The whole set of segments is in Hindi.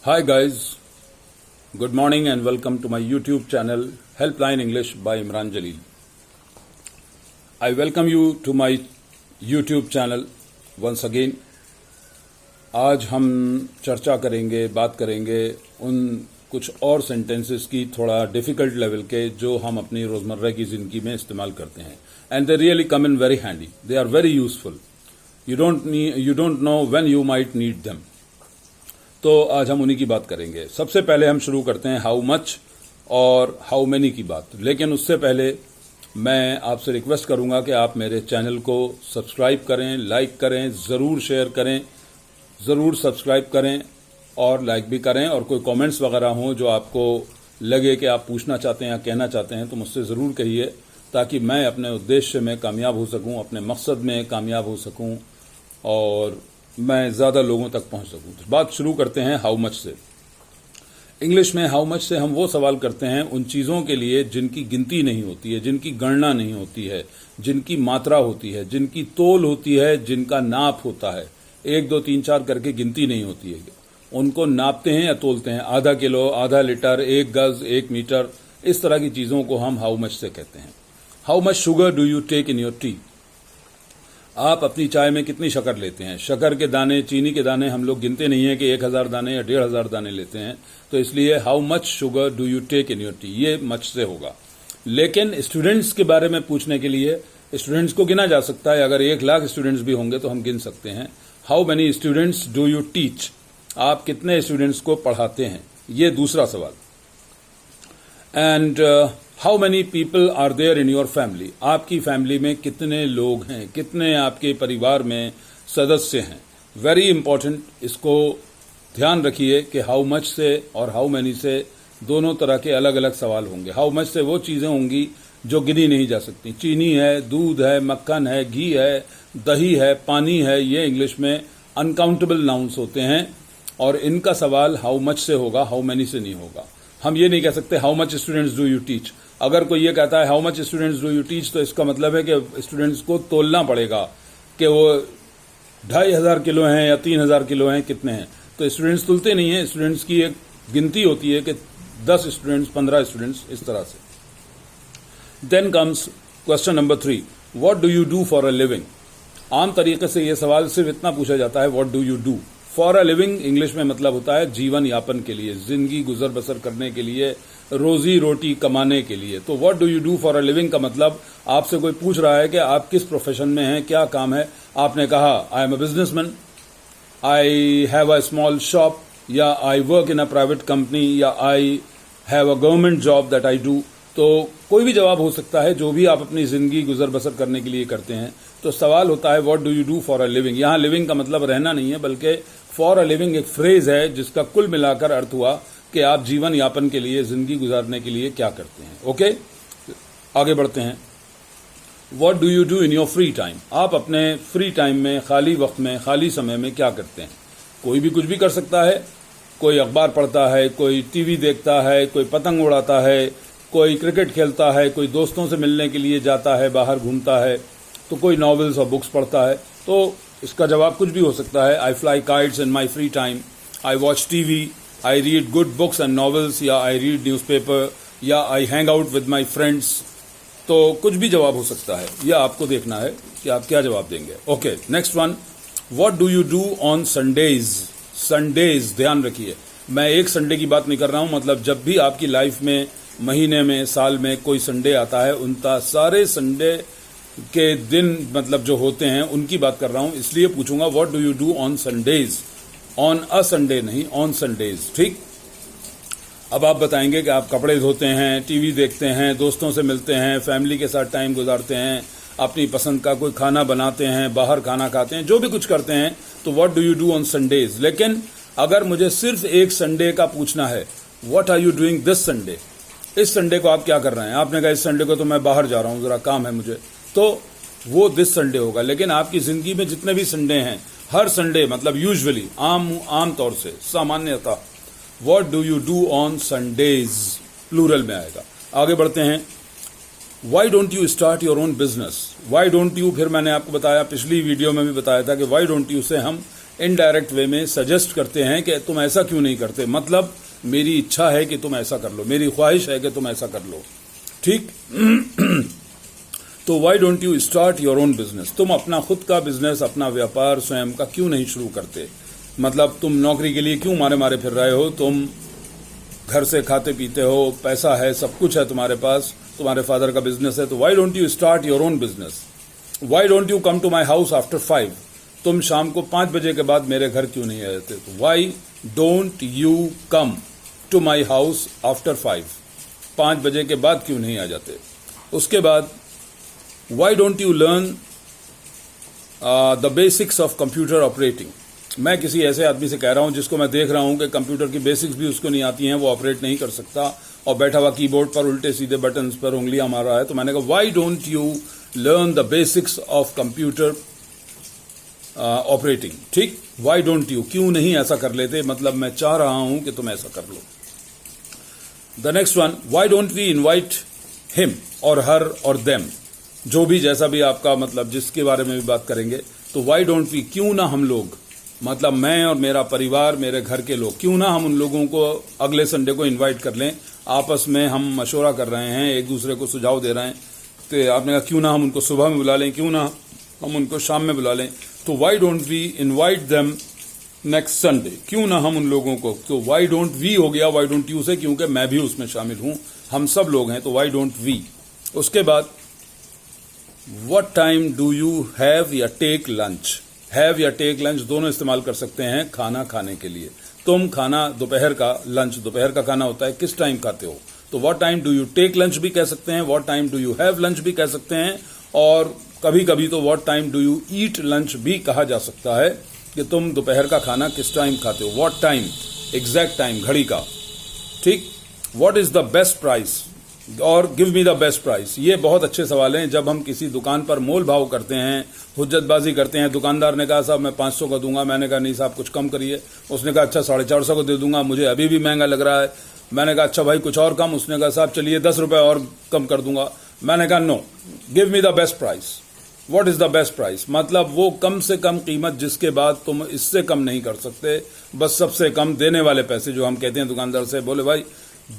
Hi guys, good morning and welcome to my YouTube channel Helpline English by Imran Jalil. I welcome you to my YouTube channel once again. आज हम चर्चा करेंगे, बात करेंगे उन कुछ और सेंटेंसेस की थोड़ा डिफिकल्ट लेवल के जो हम अपनी रोजमर्रा की जिंदगी में इस्तेमाल करते हैं. And they really come in very handy. They are very useful. You don't know when you might need them. तो आज हम उन्हीं की बात करेंगे. सबसे पहले हम शुरू करते हैं हाउ मच और हाउ मेनी की बात. लेकिन उससे पहले मैं आपसे रिक्वेस्ट करूंगा कि आप मेरे चैनल को सब्सक्राइब करें, लाइक करें, ज़रूर शेयर करें, ज़रूर सब्सक्राइब करें और लाइक भी करें. और कोई कमेंट्स वगैरह हों जो आपको लगे कि आप पूछना चाहते हैं या कहना चाहते हैं तो मुझसे ज़रूर कहिए, ताकि मैं अपने उद्देश्य में कामयाब हो सकूं, अपने मकसद में कामयाब हो सकूं और मैं ज़्यादा लोगों तक पहुंच सकूं. तो बात शुरू करते हैं हाउ मच से. इंग्लिश में हाउ मच से हम वो सवाल करते हैं उन चीज़ों के लिए जिनकी गिनती नहीं होती है, जिनकी गणना नहीं होती है, जिनकी मात्रा होती है, जिनकी तोल होती है, जिनका नाप होता है. 1, 2, 3, 4 करके गिनती नहीं होती है. उनको नापते हैं या तोलते हैं. आधा किलो, आधा लीटर, 1 गज, 1 मीटर, इस तरह की चीज़ों को हम हाउ मच से कहते हैं. How much sugar do you take in your tea. आप अपनी चाय में कितनी शक्कर लेते हैं. शक्कर के दाने, चीनी के दाने हम लोग गिनते नहीं है कि 1000 दाने या 1500 दाने लेते हैं. तो इसलिए how much sugar do you take in your tea, ये मच से होगा. लेकिन स्टूडेंट्स के बारे में पूछने के लिए स्टूडेंट्स को गिना जा सकता है. अगर 1 लाख स्टूडेंट्स भी होंगे तो हम गिन सकते हैं. How many students do you teach. आप कितने स्टूडेंट्स को पढ़ाते हैं, ये दूसरा सवाल. And how many people are there in your family. आपकी फैमिली में कितने लोग हैं, कितने आपके परिवार में सदस्य हैं. Very important. इसको ध्यान रखिए कि हाउ मच से और हाउ मेनी से दोनों तरह के अलग अलग सवाल होंगे. हाउ मच से वो चीजें होंगी जो गिनी नहीं जा सकती. चीनी है, दूध है, मक्खन है, घी है, दही है, पानी है, ये इंग्लिश में अनकाउंटेबल नाउन्स होते हैं और इनका सवाल हाउ मच से होगा, हाउ मेनी से नहीं होगा. हम ये नहीं कह सकते how much students do you teach. अगर कोई ये कहता है how much students do you teach तो इसका मतलब है कि स्टूडेंट्स को तोलना पड़ेगा कि वो 2500 किलो हैं या 3000 किलो हैं, कितने हैं. तो स्टूडेंट्स तुलते नहीं है. स्टूडेंट्स की एक गिनती होती है कि 10 स्टूडेंट्स, 15 स्टूडेंट्स, इस तरह से. Then comes question number 3. What do you do for a living. आम तरीके से यह सवाल सिर्फ इतना पूछा जाता है, what do you do for a living. English में मतलब होता है जीवन यापन के लिए, जिंदगी गुजर बसर करने के लिए, रोजी रोटी कमाने के लिए. तो what do you do for a living का मतलब आपसे कोई पूछ रहा है कि आप किस प्रोफेशन में हैं, क्या काम है. आपने कहा I am a businessman, I have a small shop, या I work in a private company, या I have a government job that I do. तो कोई भी जवाब हो सकता है जो भी आप अपनी जिंदगी गुजर बसर करने के लिए करते हैं. तो सवाल होता है what do you do for a living. यहां लिविंग का मतलब रहना नहीं है, बल्कि फॉर अ लिविंग एक फ्रेज है जिसका कुल मिलाकर अर्थ हुआ कि आप जीवन यापन के लिए, जिंदगी गुजारने के लिए क्या करते हैं. ओके, आगे बढ़ते हैं. What do you do in your free time. आप अपने फ्री टाइम में, खाली वक्त में, खाली समय में क्या करते हैं. कोई भी कुछ भी कर सकता है. कोई अखबार पढ़ता है, कोई टीवी देखता है, कोई पतंग उड़ाता है, कोई क्रिकेट खेलता है, कोई दोस्तों से मिलने के लिए जाता है, बाहर घूमता है, तो कोई नॉवेल्स और बुक्स पढ़ता है. तो इसका जवाब कुछ भी हो सकता है. आई fly kites in my free time, I watch TV, I read good books and novels, या आई रीड न्यूज़पेपर, या I hang out with my friends. तो कुछ भी जवाब हो सकता है. यह आपको देखना है कि आप क्या जवाब देंगे. Okay, next one. What do you do on Sundays. Sundays, ध्यान रखिए, मैं एक संडे की बात नहीं कर रहा हूं. मतलब जब भी आपकी लाइफ में, महीने में, साल में कोई संडे आता है, उनका सारे संडे के दिन मतलब जो होते हैं उनकी बात कर रहा हूं. इसलिए पूछूंगा what do you do on Sundays. On a Sunday नहीं, ऑन संडेज. ठीक. अब आप बताएंगे कि आप कपड़े धोते हैं, टीवी देखते हैं, दोस्तों से मिलते हैं, फैमिली के साथ टाइम गुजारते हैं, अपनी पसंद का कोई खाना बनाते हैं, बाहर खाना खाते हैं, जो भी कुछ करते हैं. तो what do you do on Sundays. लेकिन अगर मुझे सिर्फ एक संडे का पूछना है, what are you doing this Sunday. इस संडे को आप क्या कर रहे हैं. आपने कहा इस संडे को तो मैं बाहर जा रहा हूं, जरा काम है मुझे, तो वो दिस संडे होगा. लेकिन आपकी जिंदगी में जितने भी संडे हैं, हर संडे मतलब यूजुअली, आम तौर से, सामान्यतः, what do you do on Sundays plural में आएगा. आगे बढ़ते हैं. Why don't you start your own business. Why don't you, फिर मैंने आपको बताया, पिछली वीडियो में भी बताया था कि वाई डोंट यू से हम इनडायरेक्ट वे में सजेस्ट करते हैं कि तुम ऐसा क्यों नहीं करते, मतलब मेरी इच्छा है कि तुम ऐसा कर लो, मेरी ख्वाहिश है कि तुम ऐसा कर लो, ठीक। तो why don't you start your own business, तुम अपना खुद का बिजनेस, अपना व्यापार स्वयं का क्यों नहीं शुरू करते। मतलब तुम नौकरी के लिए क्यों मारे मारे फिर रहे हो, तुम घर से खाते पीते हो, पैसा है, सब कुछ है तुम्हारे पास, तुम्हारे फादर का बिजनेस है, तो why don't you start your own business. Why don't you come to my house after 5, तुम शाम को 5 बजे के बाद मेरे घर क्यों नहीं आते, तो why don't you come to my house after 5 बजे के बाद क्यों नहीं आ जाते। उसके बाद why don't you learn the basics of computer operating. मैं किसी ऐसे आदमी से कह रहा हूं जिसको मैं देख रहा हूं कि कंप्यूटर की बेसिक्स भी उसको नहीं आती हैं, वो ऑपरेट नहीं कर सकता और बैठा हुआ कीबोर्ड पर उल्टे सीधे बटन्स पर उंगलियां मार रहा है। तो मैंने कहा why don't you learn the basics of computer operating, ठीक। व्हाई डोंट यू, क्यों नहीं ऐसा कर लेते, मतलब मैं चाह रहा हूं कि तुम ऐसा कर लो। The next one, why don't we invite him और हर और देम, जो भी जैसा भी आपका मतलब जिसके बारे में भी बात करेंगे, तो व्हाई डोंट वी, क्यों ना हम लोग, मतलब मैं और मेरा परिवार, मेरे घर के लोग, क्यों ना हम उन लोगों को अगले संडे को इनवाइट कर लें। आपस में हम मशवरा कर रहे हैं, एक दूसरे को सुझाव दे रहे हैं, तो आपने कहा क्यों ना हम उनको सुबह में बुला लें, क्यों ना हम उनको शाम में बुला लें। तो why don't we invite them next Sunday, क्यों ना हम उन लोगों को, तो व्हाई डोंट वी हो गया व्हाई डोंट यू से, क्योंकि मैं भी उसमें शामिल हूं, हम सब लोग हैं, तो व्हाई डोंट वी। उसके बाद what time do you have या टेक लंच, हैव या टेक लंच दोनों इस्तेमाल कर सकते हैं खाना खाने के लिए। तुम खाना दोपहर का, लंच दोपहर का खाना होता है, किस टाइम खाते हो, तो what time do you take lunch भी कह सकते हैं, what time do you have lunch भी कह सकते हैं, और कभी कभी तो what time do you eat lunch भी कहा जा सकता है कि तुम दोपहर का खाना किस टाइम खाते हो। व्हाट टाइम, एग्जैक्ट टाइम, घड़ी का, ठीक। What is the best price और give me the best price, ये बहुत अच्छे सवाल हैं। जब हम किसी दुकान पर मोल भाव करते हैं, हुज्जतबाजी करते हैं, दुकानदार ने कहा साहब मैं 500 का दूंगा, मैंने कहा नहीं साहब कुछ कम करिए, उसने कहा अच्छा 450 को दे दूंगा, मुझे अभी भी महंगा लग रहा है, मैंने कहा अच्छा भाई कुछ और कम, उसने कहा साहब चलिए 10 रुपए और कम कर दूंगा, मैंने कहा no, give me the best price. What is the best price, मतलब वो कम से कम कीमत जिसके बाद तुम इससे कम नहीं कर सकते, बस सबसे कम देने वाले पैसे, जो हम कहते हैं दुकानदार से, बोले भाई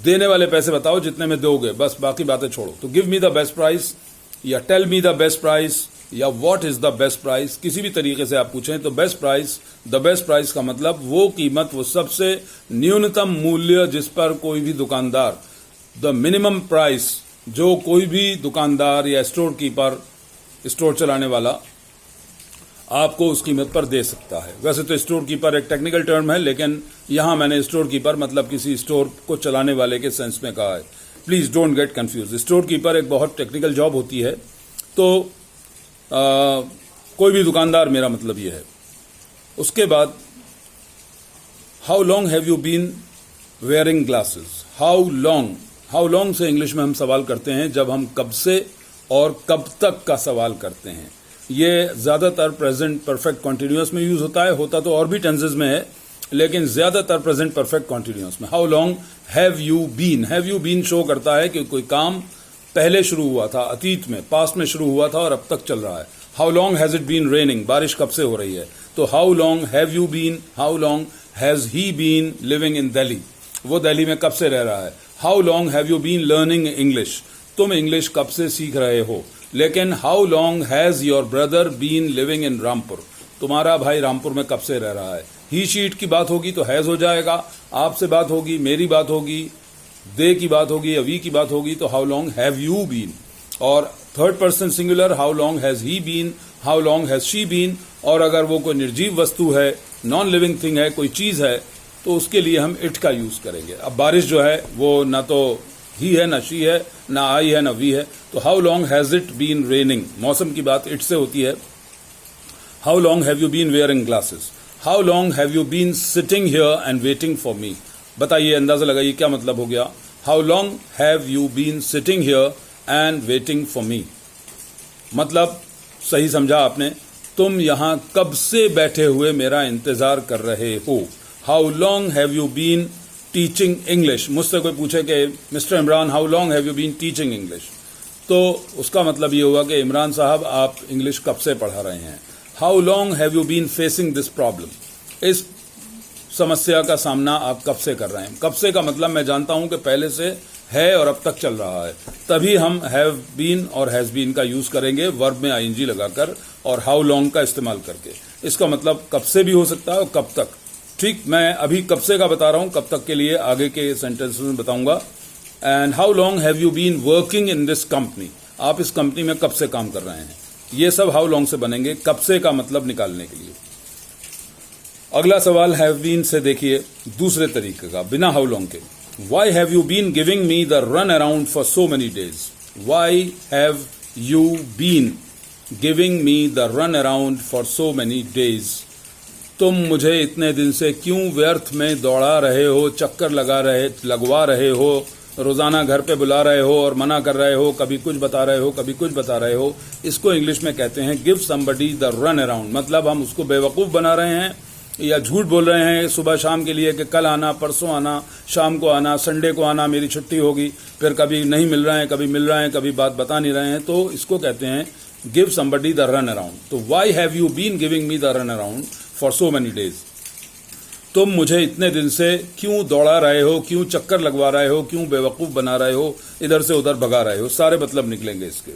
देने वाले पैसे बताओ जितने में दोगे, बस बाकी बातें छोड़ो। तो give me the best price या tell me the best price या what is the best price, किसी भी तरीके से आप पूछें तो best price, the best price का मतलब वो कीमत, वो सबसे न्यूनतम मूल्य जिस पर कोई भी दुकानदार, द मिनिमम प्राइस जो कोई भी दुकानदार या स्टोर कीपर, स्टोर चलाने वाला आपको उस कीमत पर दे सकता है। वैसे तो स्टोर कीपर एक टेक्निकल टर्म है, लेकिन यहां मैंने स्टोर कीपर मतलब किसी स्टोर को चलाने वाले के सेंस में कहा है। Please don't get confuse, store keeper एक बहुत टेक्निकल जॉब होती है, तो कोई भी दुकानदार, मेरा मतलब ये है। उसके बाद how long have you been wearing glasses, how long से इंग्लिश में हम सवाल करते हैं जब हम कब से और कब तक का सवाल करते हैं। ये ज्यादातर प्रेजेंट परफेक्ट कॉन्टिन्यूअस में यूज होता तो और भी टेंसेस में है, लेकिन ज्यादातर प्रेजेंट परफेक्ट कॉन्टिन्यूअस में। How long have you been show करता है कि कोई काम पहले शुरू हुआ था, अतीत में, पास्ट में शुरू हुआ था और अब तक चल रहा है। How long has it been raining, बारिश कब से हो रही है, तो how long have you been, how long has he been living in Delhi, वो दिल्ली में कब से रह रहा है। How long have you been learning English, तुम इंग्लिश कब से सीख रहे हो। लेकिन how long has your brother been living in Rampur, तुम्हारा भाई रामपुर में कब से रह रहा है। ही शीट की बात होगी तो हैज हो जाएगा, आपसे बात होगी, मेरी बात होगी, दे की बात होगी या वी की बात होगी, तो how long have you been. और third person singular, how long has he been, how long has she been. और अगर वो कोई निर्जीव वस्तु है, नॉन लिविंग थिंग है, कोई चीज है, तो उसके लिए हम इट का यूज करेंगे। अब बारिश जो है वो ना तो ही है, ना शी है, ना आई है, ना वी है, तो how long has it been raining, मौसम की बात इट से होती है। How long have you been wearing glasses, how long have you been sitting here and waiting for me, बताइए, अंदाजा लगाइए क्या मतलब हो गया। How long have you been sitting here and waiting for me, मतलब सही समझा आपने, तुम यहां कब से बैठे हुए मेरा इंतजार कर रहे हो। How long have you been teaching English, मुझसे कोई पूछे कि mister Imran how long have you been teaching English, तो उसका मतलब ये हुआ कि इमरान साहब आप इंग्लिश कब से पढ़ा रहे हैं। How long have you been facing this problem, इस समस्या का सामना आप कब से कर रहे हैं? कब से का मतलब मैं जानता हूं कि पहले से है और अब तक चल रहा है, तभी हम हैव बीन और हैज बीन का यूज करेंगे वर्ब में आईएनजी लगाकर और हाउ लॉन्ग का इस्तेमाल करके। इसका मतलब कब से भी हो सकता है और कब तक। ठीक, मैं अभी कब से का बता रहा हूं, कब तक के लिए आगे के सेंटेंसेस में बताऊंगा। And how long have you been working in this company, आप इस कंपनी में कब से काम कर रहे हैं। ये सब हाउ लॉन्ग से बनेंगे कब से का मतलब निकालने के लिए। अगला सवाल हैव बीन से देखिए दूसरे तरीके का, बिना हाउ लॉन्ग के। Why have you been giving me the run around for so many days. Why have you been giving me the run around for so many days. तुम मुझे इतने दिन से क्यों व्यर्थ में दौड़ा रहे हो, चक्कर लगवा रहे हो, रोजाना घर पे बुला रहे हो और मना कर रहे हो, कभी कुछ बता रहे हो, कभी कुछ बता रहे हो। इसको इंग्लिश में कहते हैं give somebody the run around. मतलब हम उसको बेवकूफ बना रहे हैं या झूठ बोल रहे हैं सुबह शाम के लिए कि कल आना, परसों आना, शाम को आना, संडे को आना, मेरी छुट्टी होगी। फिर कभी नहीं मिल रहे हैं, कभी मिल रहे हैं, कभी बात बता नहीं रहे हैं। तो इसको कहते हैं give somebody the run around. तो why have you been giving me the run around for so many days. तुम मुझे इतने दिन से क्यों दौड़ा रहे हो, क्यों चक्कर लगवा रहे हो, क्यों बेवकूफ बना रहे हो, इधर से उधर भगा रहे हो। सारे मतलब निकलेंगे इसके।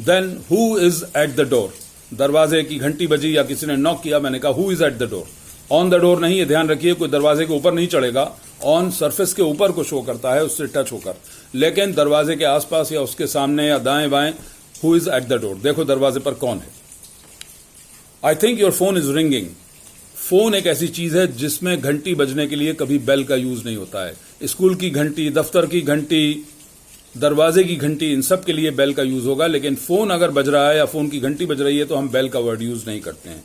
Then who is at the door. दरवाजे की घंटी बजी या किसी ने नॉक किया, मैंने कहा who is at the door. On the door नहीं, ये ध्यान रखिए, कोई दरवाजे के ऊपर नहीं चढ़ेगा। ऑन सरफेस के ऊपर को शो करता है, उससे टच होकर। लेकिन दरवाजे के आसपास या उसके सामने या दाएं बाएं, who is at the door. देखो दरवाजे पर कौन है। आई think your phone is ringing. Phone एक ऐसी चीज है जिसमें घंटी बजने के लिए कभी बेल का यूज नहीं होता है। स्कूल की घंटी, दफ्तर की घंटी, दरवाजे की घंटी, इन सब के लिए बेल का यूज होगा। लेकिन फोन अगर बज रहा है या फोन की घंटी बज रही है तो हम बेल का वर्ड यूज नहीं करते हैं।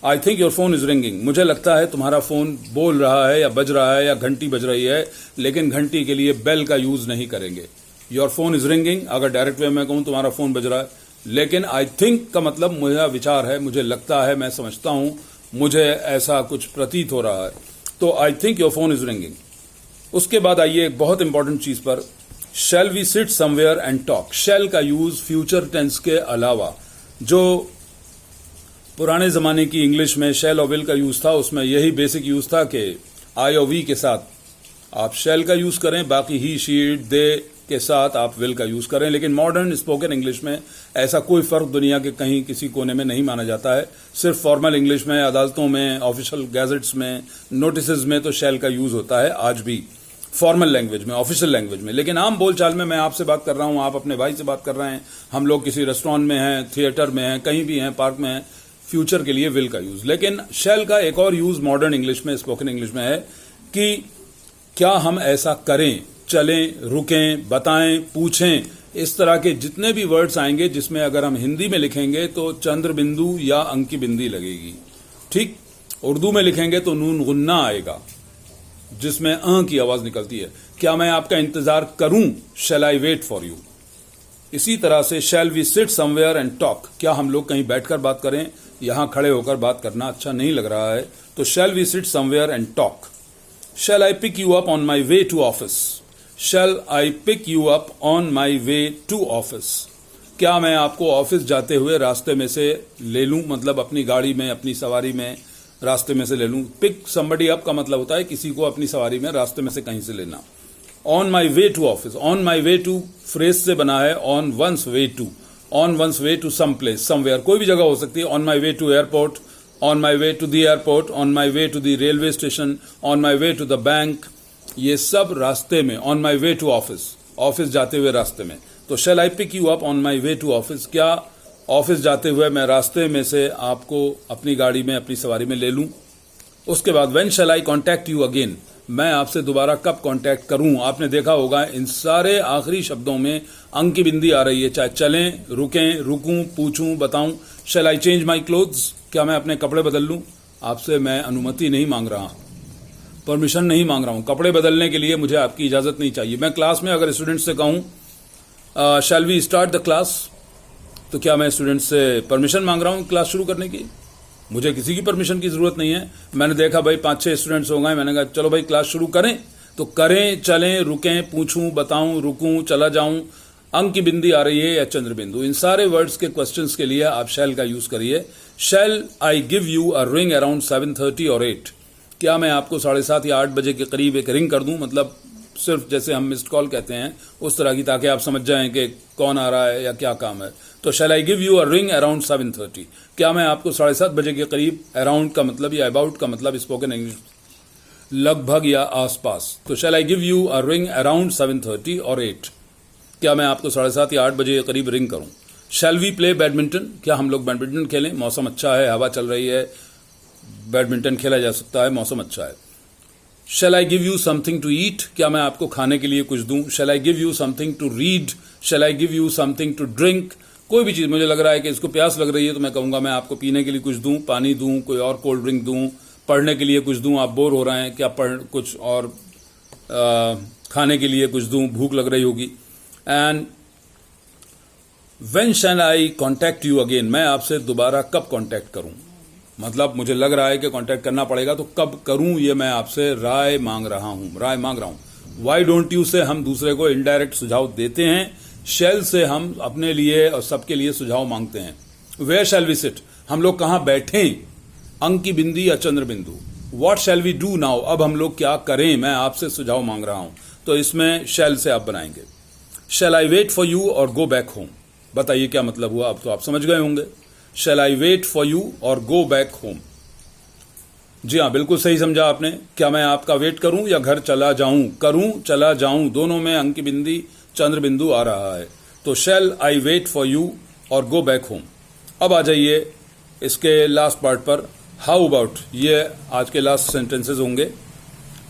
आई think your phone is ringing. मुझे लगता है तुम्हारा फोन बोल रहा है या बज रहा है या घंटी बज रही है, लेकिन घंटी के लिए बेल का यूज नहीं करेंगे। योर फोन इज रिंगिंग, अगर डायरेक्ट वे में कहूं तुम्हारा फोन बज रहा है। लेकिन आई थिंक का मतलब मेरा विचार है, मुझे लगता है, मैं समझता हूं, मुझे ऐसा कुछ प्रतीत हो रहा है। तो I think your phone is ringing. उसके बाद आइए एक बहुत इंपॉर्टेंट चीज पर, shall we sit somewhere and talk. Shall का यूज फ्यूचर टेंस के अलावा जो पुराने जमाने की इंग्लिश में शैल और विल का यूज था, उसमें यही बेसिक यूज था कि आई और वी के साथ आप शैल का यूज करें, बाकी ही, शी, इट, दे के साथ आप विल का यूज करें। लेकिन मॉडर्न स्पोकन इंग्लिश में ऐसा कोई फर्क दुनिया के कहीं किसी कोने में नहीं माना जाता है। सिर्फ फॉर्मल इंग्लिश में, अदालतों में, ऑफिशियल गैजेट्स में, नोटिसेज में तो शैल का यूज होता है आज भी, फॉर्मल लैंग्वेज में, ऑफिशियल लैंग्वेज में। लेकिन आम बोलचाल में, मैं आपसे बात कर रहा हूं, आप अपने भाई से बात कर रहे हैं, हम लोग किसी रेस्टोरेंट में हैं, थिएटर में हैं, कहीं भी हैं, पार्क में हैं, फ्यूचर के लिए विल का यूज। लेकिन शैल का एक और यूज मॉडर्न इंग्लिश में, स्पोकन इंग्लिश में है कि क्या हम ऐसा करें, चलें, रुकें, बताएं, पूछें। इस तरह के जितने भी वर्ड्स आएंगे जिसमें अगर हम हिंदी में लिखेंगे तो चंद्र बिंदु या अंकी बिंदी लगेगी। ठीक, उर्दू में लिखेंगे तो नून गुन्ना आएगा जिसमें की आवाज निकलती है। क्या मैं आपका इंतजार करूं, shall I wait for you. इसी तरह से shall we sit somewhere and talk. क्या हम लोग कहीं बैठकर बात करें, यहां खड़े होकर बात करना अच्छा नहीं लग रहा है, तो shall we sit somewhere and talk. Shall I pick you up on my way to office. Shall I pick you up on my way to office? क्या मैं आपको ऑफिस जाते हुए रास्ते में से ले लूं, मतलब अपनी गाड़ी में, अपनी सवारी में रास्ते में से ले लूं। पिक somebody up का मतलब होता है किसी को अपनी सवारी में रास्ते में से कहीं से लेना। On my way to office, on my way to phrase से बना है on one's way to, on one's way to some place, somewhere, कोई भी जगह हो सकती है। On my way to airport, on my way to the airport, on my way to the railway station, on my way to the bank, ये सब रास्ते में। On my way to office, office जाते हुए रास्ते में। तो shall I pick you up on my way to office, क्या ऑफिस जाते हुए मैं रास्ते में से आपको अपनी गाड़ी में, अपनी सवारी में ले लूं। उसके बाद when shall I contact you again, मैं आपसे दोबारा कब कॉन्टैक्ट करूं। आपने देखा होगा इन सारे आखिरी शब्दों में अंक की बिंदी आ रही है, चाहे चलें, रुकें, रुकूं, पूछूं, बताऊं। शैल आई चेंज माई क्लोथ्स, क्या मैं अपने कपड़े बदल लूं। आपसे मैं अनुमति नहीं मांग रहा, परमिशन नहीं मांग रहा हूं। कपड़े बदलने के लिए मुझे आपकी इजाजत नहीं चाहिए। मैं क्लास में अगर स्टूडेंट से कहूं shall we start the class, तो क्या मैं स्टूडेंट से परमिशन मांग रहा हूं क्लास शुरू करने की। मुझे किसी की परमिशन की जरूरत नहीं है। मैंने देखा भाई 5-6 स्टूडेंट्स हो गए, मैंने कहा चलो भाई क्लास शुरू करें, तो करें, चलें, रुकें, पूछूं, बताऊं, रुकूं, चला जाऊं। अंक की बिंदी आ रही है या चंद्र बिंदु, इन सारे वर्ड्स के क्वेश्चंस के लिए आप शैल का यूज करिए। Shall I give you a ring around 7:30 और 8, क्या मैं आपको 7:30 या 8 बजे के करीब एक रिंग कर दूं, मतलब सिर्फ जैसे हम मिस्ड कॉल कहते हैं उस तरह की, ताकि आप समझ जाएं कि कौन आ रहा है या क्या काम है। तो shall I give you a ring around 7:30, क्या मैं आपको 7:30 बजे के करीब, अराउंड का मतलब या अबाउट का मतलब स्पोकन इंग्लिश लगभग या आसपास, तो shall I give you a ring around 7:30 और 8, क्या मैं आपको 7:30 या 8 बजे के करीब रिंग करूं। शैल वी प्ले बैडमिंटन, क्या हम लोग बैडमिंटन खेलें, मौसम अच्छा है, हवा चल रही है, बैडमिंटन खेला जा सकता है, मौसम अच्छा है। Shall I give you something to eat, क्या मैं आपको खाने के लिए कुछ दूं। Shall I give you something to read, shall I give you something to drink, कोई भी चीज मुझे लग रहा है कि इसको प्यास लग रही है तो मैं कहूंगा मैं आपको पीने के लिए कुछ दूं, पानी दूं, कोई और कोल्ड ड्रिंक दूं, पढ़ने के लिए कुछ दूं, आप बोर हो रहे हैं, क्या कुछ और खाने के लिए कुछ दूं, भूख लग रही होगी। And when shall I contact you again, मैं आपसे दोबारा कब कॉन्टैक्ट करूं, मतलब मुझे लग रहा है कि कांटेक्ट करना पड़ेगा तो कब करूं, ये मैं आपसे राय मांग रहा हूं। वाई डोंट यू से हम दूसरे को इनडायरेक्ट सुझाव देते हैं, शैल से हम अपने लिए और सबके लिए सुझाव मांगते हैं। वेयर शैल वी सिट, हम लोग कहां बैठें, अंक की बिंदी या चंद्र बिंदु। What shall we do now, अब हम लोग क्या करें, मैं आपसे सुझाव मांग रहा हूं, तो इसमें शैल से आप बनाएंगे। शैल आई वेट फॉर यू और गो बैक होम, बताइए क्या मतलब हुआ, अब तो आप समझ गए होंगे। शैल आई वेट फॉर यू और गो बैक होम, जी हाँ बिल्कुल सही समझा आपने, क्या मैं आपका वेट करूं या घर चला जाऊं, करूं चला जाऊं, दोनों में अंक की बिंदी चंद्र बिंदु आ रहा है, तो shall I wait for you और गो बैक होम। अब आ जाइए इसके लास्ट पार्ट पर, हाउ अबाउट, ये आज के लास्ट सेंटेंसेस होंगे।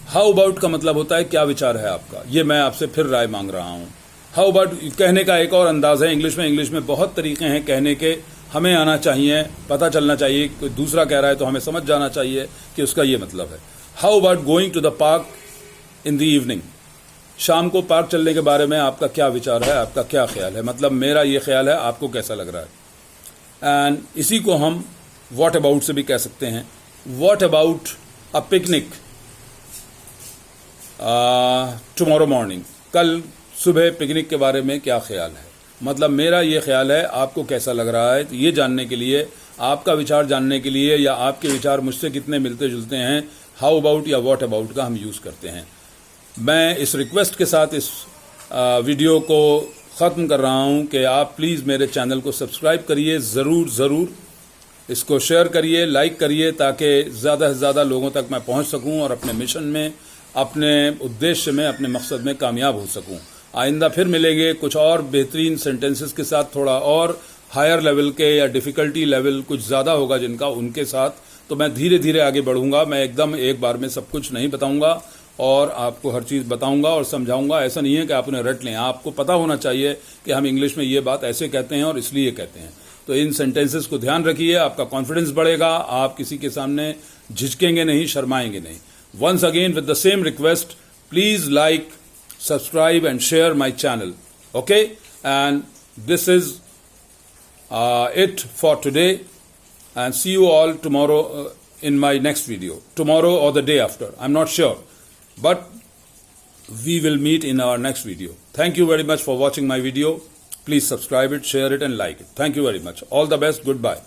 हाउ अबाउट का मतलब होता है क्या विचार है आपका, ये मैं आपसे फिर राय मांग रहा हूं। हाउ अबाउट कहने का एक और अंदाज है, इंग्लिश में बहुत तरीके हैं कहने के, हमें आना चाहिए, पता चलना चाहिए, कोई दूसरा कह रहा है तो हमें समझ जाना चाहिए कि उसका ये मतलब है। How about going to the park in the evening, शाम को पार्क चलने के बारे में आपका क्या विचार है, आपका क्या ख्याल है, मतलब मेरा ये ख्याल है, आपको कैसा लग रहा है। एंड इसी को हम व्हाट अबाउट से भी कह सकते हैं। What about a picnic tomorrow morning, कल सुबह पिकनिक के बारे में क्या ख्याल है, मतलब मेरा ये ख्याल है, आपको कैसा लग रहा है, तो ये जानने के लिए, आपका विचार जानने के लिए, या आपके विचार मुझसे कितने मिलते जुलते हैं, हाउ अबाउट या व्हाट अबाउट का हम यूज़ करते हैं। मैं इस रिक्वेस्ट के साथ इस वीडियो को ख़त्म कर रहा हूं कि आप प्लीज़ मेरे चैनल को सब्सक्राइब करिए, ज़रूर इसको शेयर करिए, लाइक करिए, ताकि ज़्यादा से ज़्यादा लोगों तक मैं पहुंच सकूं और अपने मिशन में, अपने उद्देश्य में, अपने मकसद में कामयाब हो सकूं। आइंदा फिर मिलेंगे कुछ और बेहतरीन सेंटेंसेस के साथ, थोड़ा और हायर लेवल के या डिफ़िकल्टी लेवल कुछ ज़्यादा होगा जिनका, उनके साथ तो मैं धीरे धीरे आगे बढ़ूंगा। मैं एकदम एक बार में सब कुछ नहीं बताऊंगा और आपको हर चीज़ बताऊंगा और समझाऊंगा। ऐसा नहीं है कि आप उन्हें रट लें, आपको पता होना चाहिए कि हम इंग्लिश में ये बात ऐसे कहते हैं और इसलिए कहते हैं। तो इन सेंटेंसेस को ध्यान रखिए, आपका कॉन्फिडेंस बढ़ेगा, आप किसी के सामने झिझकेंगे नहीं, शर्माएंगे नहीं। Once again with the same request, please like, subscribe and share my channel, okay? And this is it for today, and see you all tomorrow in my next video, tomorrow or the day after, I'm not sure, but we will meet in our next video. Thank you very much for watching my video. Please subscribe it, share it and like it. Thank you very much. All the best. Goodbye.